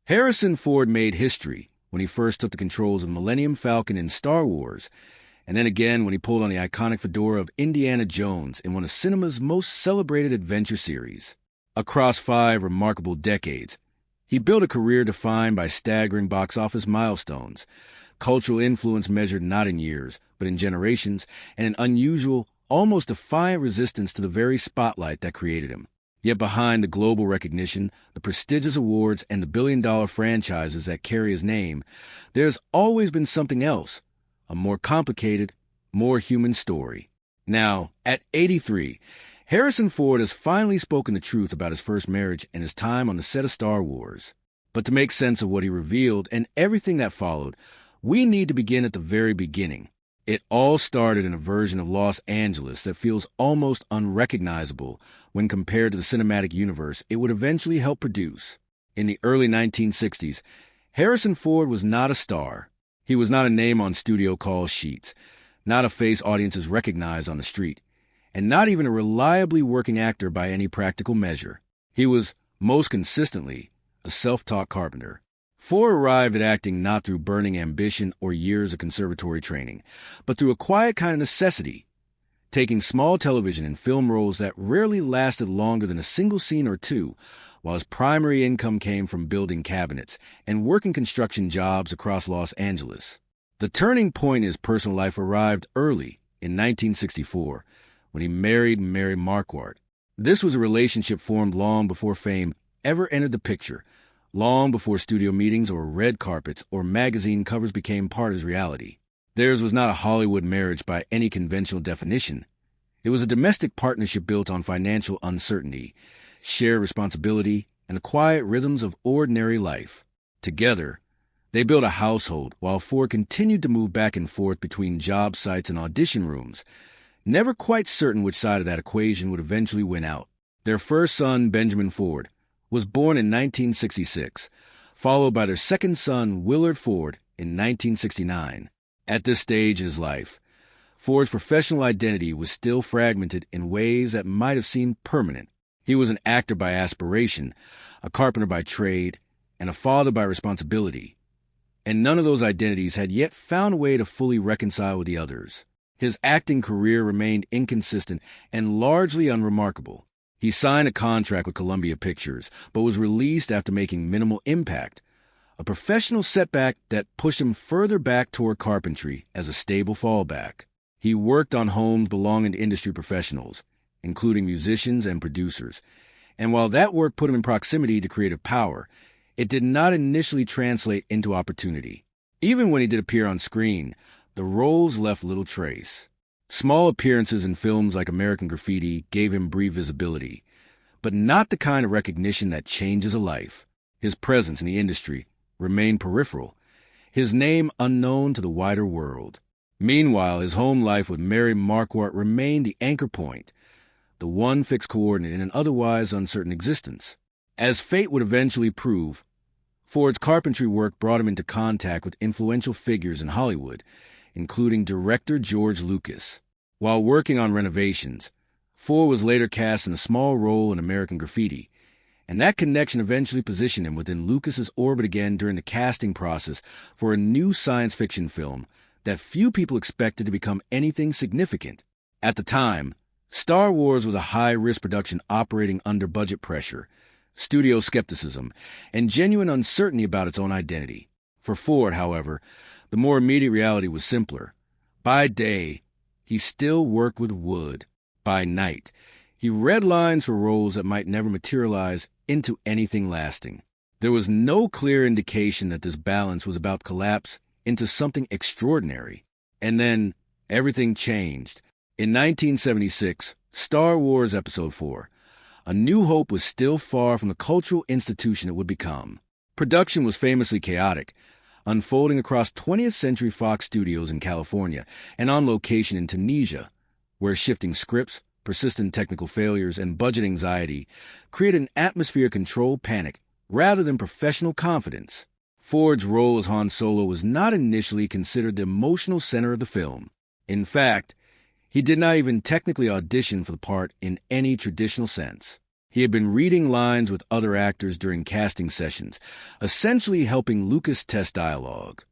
Harrison Ford made history when he first took the controls of Millennium Falcon in Star Wars, and then again when he pulled on the iconic fedora of Indiana Jones in one of cinema's most celebrated adventure series. Across 5 remarkable decades, he built a career defined by staggering box office milestones, cultural influence measured not in years, but in generations, and an unusual, almost defiant resistance to the very spotlight that created him. Yet behind the global recognition, the prestigious awards, and the billion-dollar franchises that carry his name, there's always been something else, a more complicated, more human story. Now, at 83, Harrison Ford has finally spoken the truth about his first marriage and his time on the set of Star Wars. But to make sense of what he revealed and everything that followed, we need to begin at the very beginning. It all started in a version of Los Angeles that feels almost unrecognizable when compared to the cinematic universe it would eventually help produce. In the early 1960s, Harrison Ford was not a star. He was not a name on studio call sheets, not a face audiences recognized on the street, and not even a reliably working actor by any practical measure. He was, most consistently, a self-taught carpenter. Ford arrived at acting not through burning ambition or years of conservatory training, but through a quiet kind of necessity, taking small television and film roles that rarely lasted longer than a single scene or two, while his primary income came from building cabinets and working construction jobs across Los Angeles. The turning point in his personal life arrived early, in 1964, when he married Mary Marquardt. This was a relationship formed long before fame ever entered the picture, long before studio meetings or red carpets or magazine covers became part of his reality. Theirs was not a Hollywood marriage by any conventional definition. It was a domestic partnership built on financial uncertainty, shared responsibility, and the quiet rhythms of ordinary life. Together, they built a household while Ford continued to move back and forth between job sites and audition rooms, never quite certain which side of that equation would eventually win out. Their first son, Benjamin Ford, was born in 1966, followed by their second son, Willard Ford, in 1969. At this stage in his life, Ford's professional identity was still fragmented in ways that might have seemed permanent. He was an actor by aspiration, a carpenter by trade, and a father by responsibility. And none of those identities had yet found a way to fully reconcile with the others. His acting career remained inconsistent and largely unremarkable. He signed a contract with Columbia Pictures, but was released after making minimal impact, a professional setback that pushed him further back toward carpentry as a stable fallback. He worked on homes belonging to industry professionals, including musicians and producers, and while that work put him in proximity to creative power, it did not initially translate into opportunity. Even when he did appear on screen, the roles left little trace. Small appearances in films like American Graffiti gave him brief visibility, but not the kind of recognition that changes a life. His presence in the industry remained peripheral, his name unknown to the wider world. Meanwhile, his home life with Mary Marquardt remained the anchor point, the one fixed coordinate in an otherwise uncertain existence. As fate would eventually prove, Ford's carpentry work brought him into contact with influential figures in Hollywood, including director George Lucas. While working on renovations, Ford was later cast in a small role in American Graffiti, and that connection eventually positioned him within Lucas's orbit again during the casting process for a new science fiction film that few people expected to become anything significant. At the time, Star Wars was a high-risk production operating under budget pressure, studio skepticism, and genuine uncertainty about its own identity. For Ford, however, the more immediate reality was simpler. By day, he still worked with wood. By night, he read lines for roles that might never materialize into anything lasting. There was no clear indication that this balance was about to collapse into something extraordinary. And then, everything changed. In 1976, Star Wars Episode IV, A New Hope was still far from the cultural institution it would become. Production was famously chaotic, unfolding across 20th Century Fox Studios in California and on location in Tunisia, where shifting scripts, persistent technical failures, and budget anxiety created an atmosphere of controlled panic rather than professional confidence. Ford's role as Han Solo was not initially considered the emotional center of the film. In fact, he did not even technically audition for the part in any traditional sense. He had been reading lines with other actors during casting sessions, essentially helping Lucas test dialogue,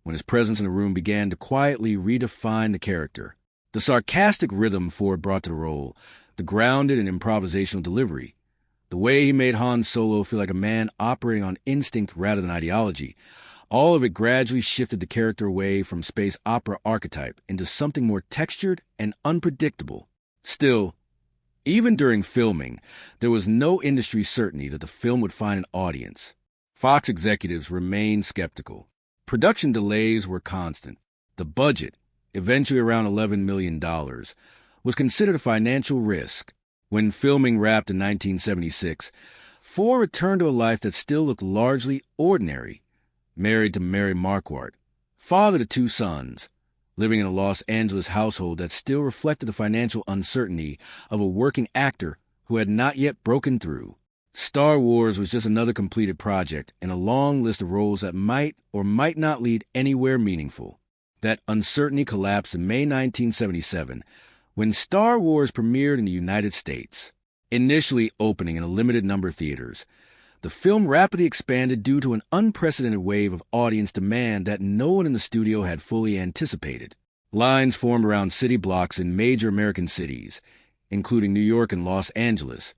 when his presence in the room began to quietly redefine the character. The sarcastic rhythm Ford brought to the role, the grounded and improvisational delivery, the way he made Han Solo feel like a man operating on instinct rather than ideology, all of it gradually shifted the character away from space opera archetype into something more textured and unpredictable. Still, even during filming, there was no industry certainty that the film would find an audience. Fox executives remained skeptical. Production delays were constant. The budget, eventually around $11 million, was considered a financial risk. When filming wrapped in 1976, Ford returned to a life that still looked largely ordinary. Married to Mary Marquardt, father to 2 sons, living in a Los Angeles household that still reflected the financial uncertainty of a working actor who had not yet broken through. Star Wars was just another completed project in a long list of roles that might or might not lead anywhere meaningful. That uncertainty collapsed in May 1977 when Star Wars premiered in the United States. Initially opening in a limited number of theaters, the film rapidly expanded due to an unprecedented wave of audience demand that no one in the studio had fully anticipated. Lines formed around city blocks in major American cities, including New York and Los Angeles,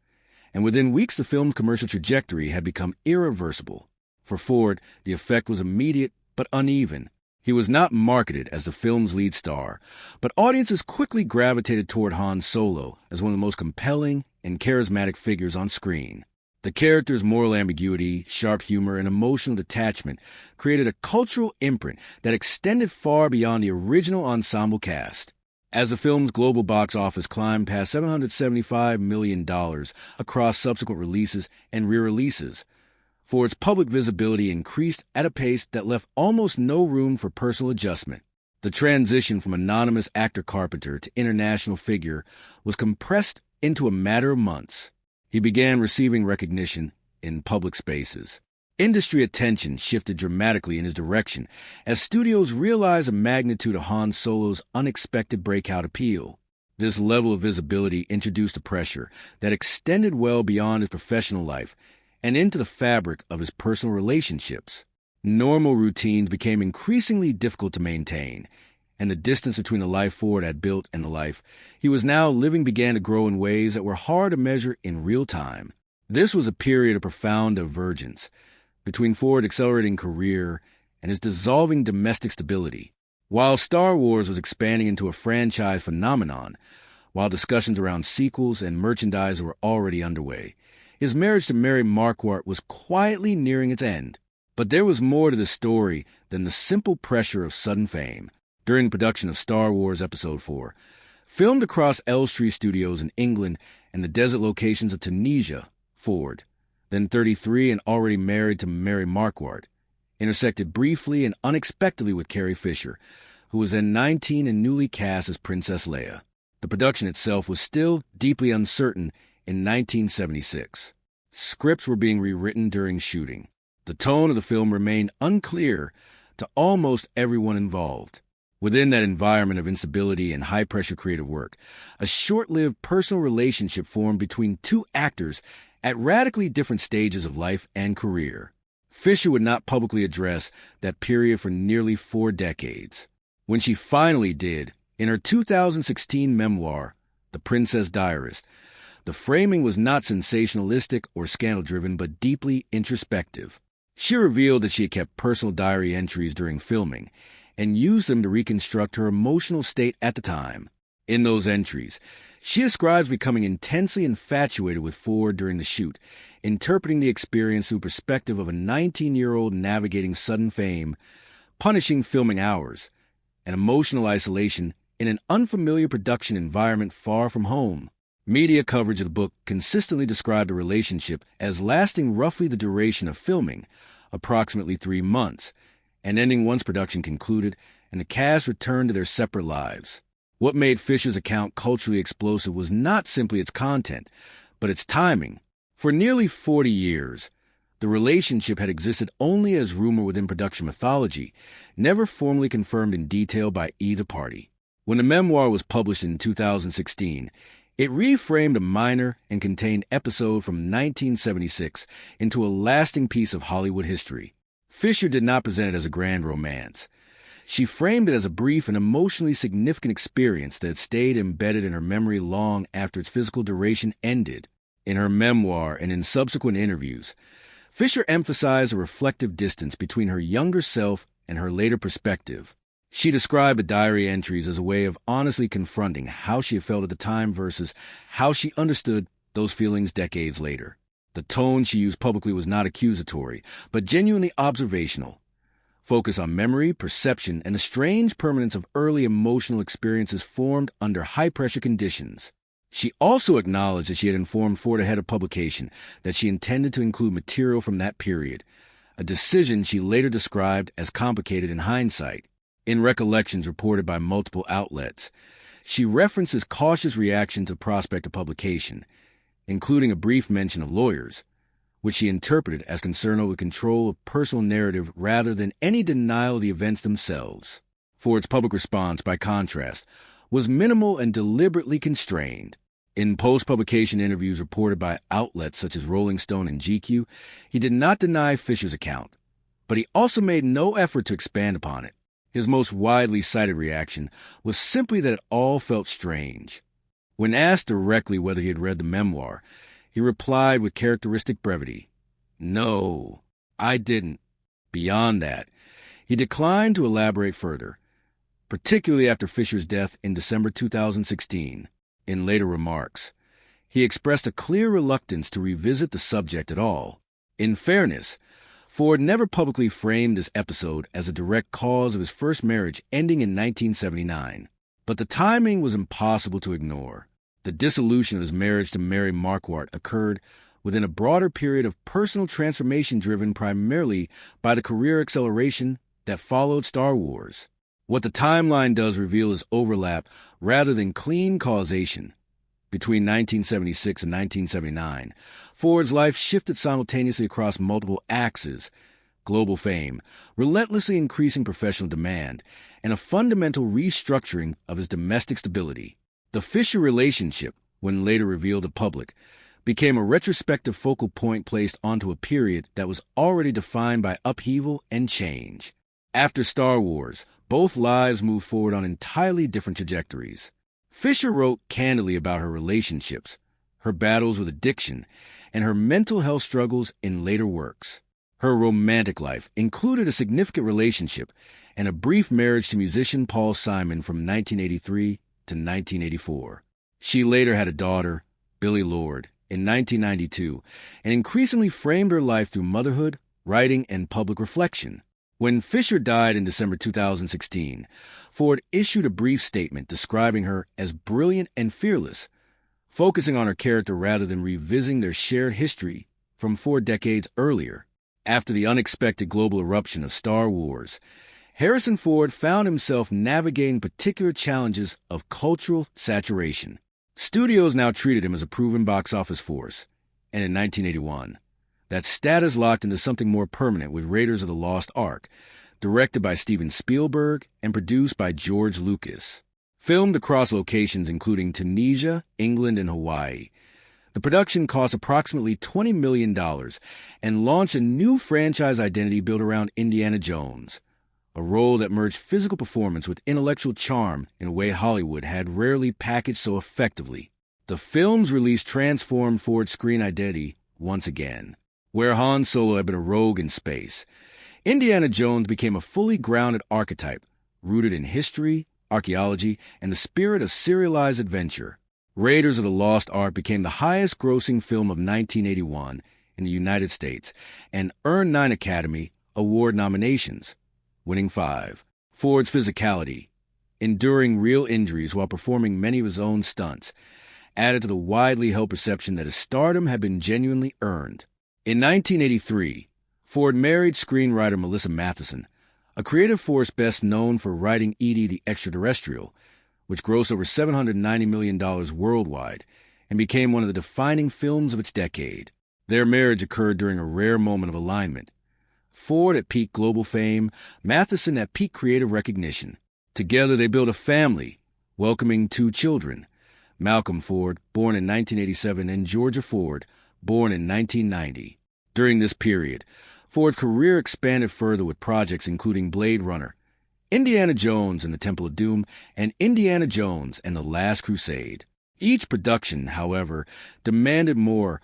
and within weeks the film's commercial trajectory had become irreversible. For Ford, the effect was immediate but uneven. He was not marketed as the film's lead star, but audiences quickly gravitated toward Han Solo as one of the most compelling and charismatic figures on screen. The character's moral ambiguity, sharp humor, and emotional detachment created a cultural imprint that extended far beyond the original ensemble cast. As the film's global box office climbed past $775 million across subsequent releases and re-releases, Ford's public visibility increased at a pace that left almost no room for personal adjustment. The transition from anonymous actor Carpenter to international figure was compressed into a matter of months. He began receiving recognition in public spaces. Industry attention shifted dramatically in his direction as studios realized the magnitude of Han Solo's unexpected breakout appeal. This level of visibility introduced a pressure that extended well beyond his professional life and into the fabric of his personal relationships. Normal routines became increasingly difficult to maintain, and the distance between the life Ford had built and the life he was now living began to grow in ways that were hard to measure in real time. This was a period of profound divergence between Ford's accelerating career and his dissolving domestic stability. While Star Wars was expanding into a franchise phenomenon, while discussions around sequels and merchandise were already underway, his marriage to Mary Marquardt was quietly nearing its end. But there was more to the story than the simple pressure of sudden fame. During production of Star Wars Episode 4, filmed across Elstree Studios in England and the desert locations of Tunisia, Ford, then 33 and already married to Mary Marquardt, intersected briefly and unexpectedly with Carrie Fisher, who was then 19 and newly cast as Princess Leia. The production itself was still deeply uncertain in 1976. Scripts were being rewritten during shooting. The tone of the film remained unclear to almost everyone involved. Within that environment of instability and high-pressure creative work, a short-lived personal relationship formed between 2 actors at radically different stages of life and career. Fisher would not publicly address that period for nearly 4 decades. When she finally did, in her 2016 memoir, The Princess Diarist, the framing was not sensationalistic or scandal-driven, but deeply introspective. She revealed that she had kept personal diary entries during filming and used them to reconstruct her emotional state at the time. In those entries, she describes becoming intensely infatuated with Ford during the shoot, interpreting the experience through the perspective of a 19-year-old navigating sudden fame, punishing filming hours, and emotional isolation in an unfamiliar production environment far from home. Media coverage of the book consistently described the relationship as lasting roughly the duration of filming, approximately 3 months, and ending once production concluded and the cast returned to their separate lives. What made Fisher's account culturally explosive was not simply its content, but its timing. For nearly 40 years, the relationship had existed only as rumor within production mythology, never formally confirmed in detail by either party. When the memoir was published in 2016, It reframed a minor and contained episode from 1976 into a lasting piece of Hollywood history. Fisher did not present it as a grand romance. She framed it as a brief and emotionally significant experience that stayed embedded in her memory long after its physical duration ended. In her memoir and in subsequent interviews, Fisher emphasized a reflective distance between her younger self and her later perspective. She described the diary entries as a way of honestly confronting how she had felt at the time versus how she understood those feelings decades later. The tone she used publicly was not accusatory, but genuinely observational, focused on memory, perception, and the strange permanence of early emotional experiences formed under high-pressure conditions. She also acknowledged that she had informed Ford ahead of publication that she intended to include material from that period, a decision she later described as complicated in hindsight. In recollections reported by multiple outlets, she references cautious reaction to prospect of publication, including a brief mention of lawyers, which she interpreted as concern over control of personal narrative rather than any denial of the events themselves. Ford's public response, by contrast, was minimal and deliberately constrained. In post-publication interviews reported by outlets such as Rolling Stone and GQ, he did not deny Fisher's account, but he also made no effort to expand upon it. His most widely cited reaction was simply that it all felt strange. When asked directly whether he had read the memoir, he replied with characteristic brevity, "No, I didn't." Beyond that, he declined to elaborate further, particularly after Fisher's death in December 2016. In later remarks, he expressed a clear reluctance to revisit the subject at all. In fairness, Ford never publicly framed this episode as a direct cause of his first marriage ending in 1979. But the timing was impossible to ignore. The dissolution of his marriage to Mary Marquardt occurred within a broader period of personal transformation driven primarily by the career acceleration that followed Star Wars. What the timeline does reveal is overlap rather than clean causation. Between 1976 and 1979, Ford's life shifted simultaneously across multiple axes: global fame, relentlessly increasing professional demand, and a fundamental restructuring of his domestic stability. The Fisher relationship, when later revealed to public, became a retrospective focal point placed onto a period that was already defined by upheaval and change. After Star Wars, both lives moved forward on entirely different trajectories. Fisher wrote candidly about her relationships, her battles with addiction, and her mental health struggles in later works. Her romantic life included a significant relationship and a brief marriage to musician Paul Simon from 1983 to 1984. She later had a daughter, Billie Lourd, in 1992, and increasingly framed her life through motherhood, writing, and public reflection. When Fisher died in December 2016, Ford issued a brief statement describing her as brilliant and fearless, focusing on her character rather than revisiting their shared history from 4 decades earlier. After the unexpected global eruption of Star Wars, Harrison Ford found himself navigating particular challenges of cultural saturation. Studios now treated him as a proven box office force, and in 1981, that status locked into something more permanent with Raiders of the Lost Ark, directed by Steven Spielberg and produced by George Lucas. Filmed across locations including Tunisia, England, and Hawaii, the production cost approximately $20 million and launched a new franchise identity built around Indiana Jones, a role that merged physical performance with intellectual charm in a way Hollywood had rarely packaged so effectively. The film's release transformed Ford's screen identity once again. Where Han Solo had been a rogue in space, Indiana Jones became a fully grounded archetype, rooted in history, archaeology, and the spirit of serialized adventure. Raiders of the Lost Ark became the highest-grossing film of 1981 in the United States and earned 9 Academy Award nominations, winning 5. Ford's physicality, enduring real injuries while performing many of his own stunts, added to the widely held perception that his stardom had been genuinely earned. In 1983, Ford married screenwriter Melissa Mathison, a creative force best known for writing Edie the Extraterrestrial, which grossed over $790 million worldwide and became one of the defining films of its decade. Their marriage occurred during a rare moment of alignment. Ford at peak global fame, Mathison at peak creative recognition. Together they built a family, welcoming 2 children, Malcolm Ford, born in 1987, and Georgia Ford, born in 1990. During this period, Ford's career expanded further with projects including Blade Runner, Indiana Jones and the Temple of Doom, and Indiana Jones and the Last Crusade. Each production, however, demanded more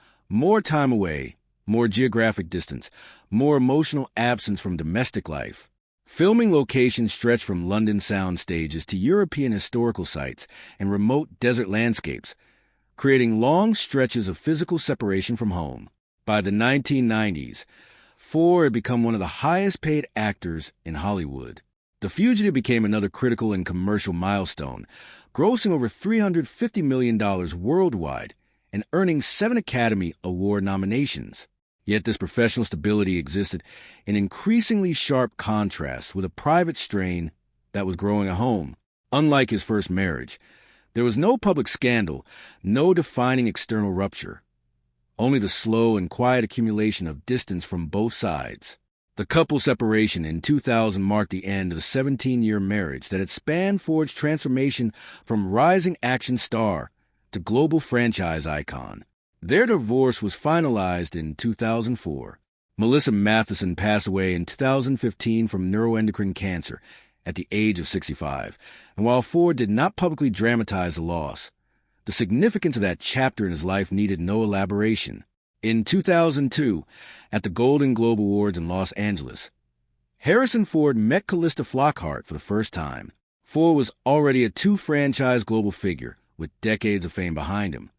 time away, more geographic distance, more emotional absence from domestic life. Filming locations stretched from London sound stages to European historical sites and remote desert landscapes, creating long stretches of physical separation from home. By the 1990s, Ford had become one of the highest-paid actors in Hollywood. The Fugitive became another critical and commercial milestone, grossing over $350 million worldwide and earning 7 Academy Award nominations. Yet this professional stability existed in increasingly sharp contrast with a private strain that was growing at home. Unlike his first marriage, there was no public scandal, no defining external rupture, only the slow and quiet accumulation of distance from both sides. The couple separation in 2000 marked the end of the 17-year marriage that had spanned Ford's transformation from rising action star to global franchise icon. Their divorce was finalized in 2004. Melissa Mathison passed away in 2015 from neuroendocrine cancer at the age of 65, and while Ford did not publicly dramatize the loss, the significance of that chapter in his life needed no elaboration. In 2002, at the Golden Globe Awards in Los Angeles, Harrison Ford met Calista Flockhart for the first time. Ford was already a 2-franchise global figure with decades of fame behind him,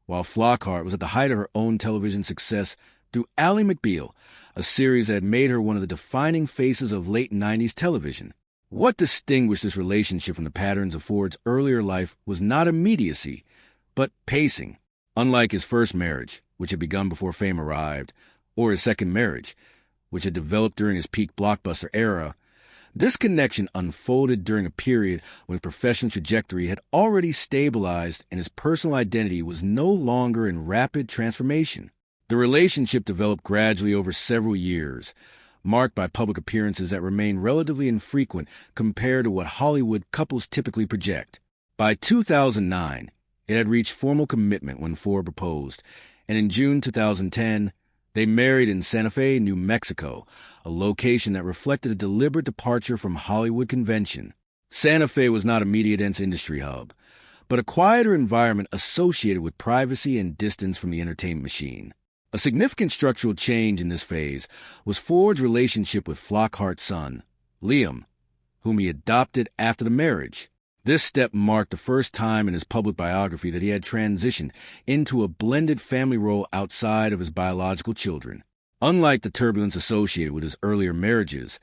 while Flockhart was at the height of her own television success through Ally McBeal, a series that had made her one of the defining faces of late 90s television. What distinguished this relationship from the patterns of Ford's earlier life was not immediacy, but pacing. Unlike his first marriage, which had begun before fame arrived, or his second marriage, which had developed during his peak blockbuster era, this connection unfolded during a period when his professional trajectory had already stabilized and his personal identity was no longer in rapid transformation. The relationship developed gradually over several years, marked by public appearances that remained relatively infrequent compared to what Hollywood couples typically project. By 2009, it had reached formal commitment when Ford proposed, and in June 2010, they married in Santa Fe, New Mexico, a location that reflected a deliberate departure from Hollywood convention. Santa Fe was not a media-dense industry hub, but a quieter environment associated with privacy and distance from the entertainment machine. A significant structural change in this phase was Ford's relationship with Flockhart's son, Liam, whom he adopted after the marriage. This step marked the first time in his public biography that he had transitioned into a blended family role outside of his biological children. Unlike the turbulence associated with his earlier marriages,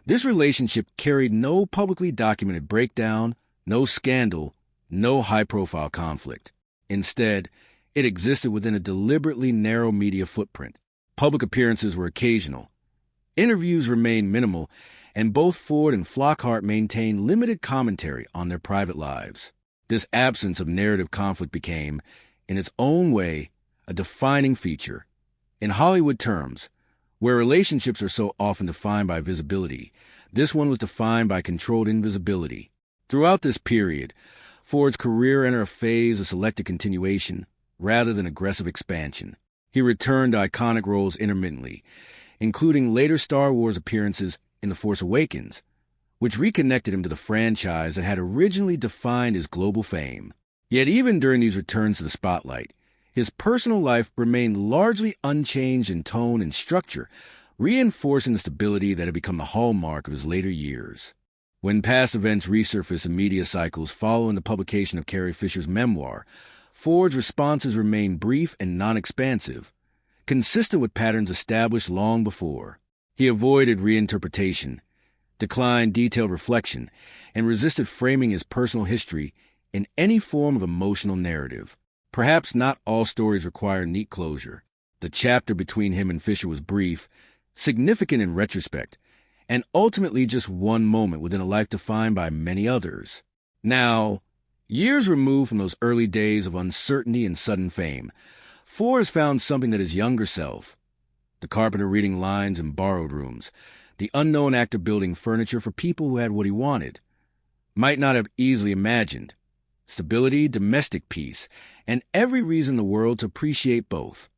this relationship carried no publicly documented breakdown, no scandal, no high-profile conflict. Instead, it existed within a deliberately narrow media footprint. Public appearances were occasional. Interviews remained minimal, and both Ford and Flockhart maintained limited commentary on their private lives. This absence of narrative conflict became, in its own way, a defining feature. In Hollywood terms, where relationships are so often defined by visibility, this one was defined by controlled invisibility. Throughout this period, Ford's career entered a phase of selective continuation rather than aggressive expansion. He returned to iconic roles intermittently, including later Star Wars appearances in The Force Awakens, which reconnected him to the franchise that had originally defined his global fame. Yet even during these returns to the spotlight, his personal life remained largely unchanged in tone and structure, reinforcing the stability that had become the hallmark of his later years. When past events resurfaced in media cycles following the publication of Carrie Fisher's memoir, Ford's responses remained brief and non-expansive, consistent with patterns established long before. He avoided reinterpretation, declined detailed reflection, and resisted framing his personal history in any form of emotional narrative. Perhaps not all stories require neat closure. The chapter between him and Fisher was brief, significant in retrospect, and ultimately just one moment within a life defined by many others. Now, years removed from those early days of uncertainty and sudden fame, Ford has found something that his younger self, the carpenter reading lines in borrowed rooms, the unknown actor building furniture for people who had what he wanted, might not have easily imagined, stability, domestic peace, and every reason in the world to appreciate both.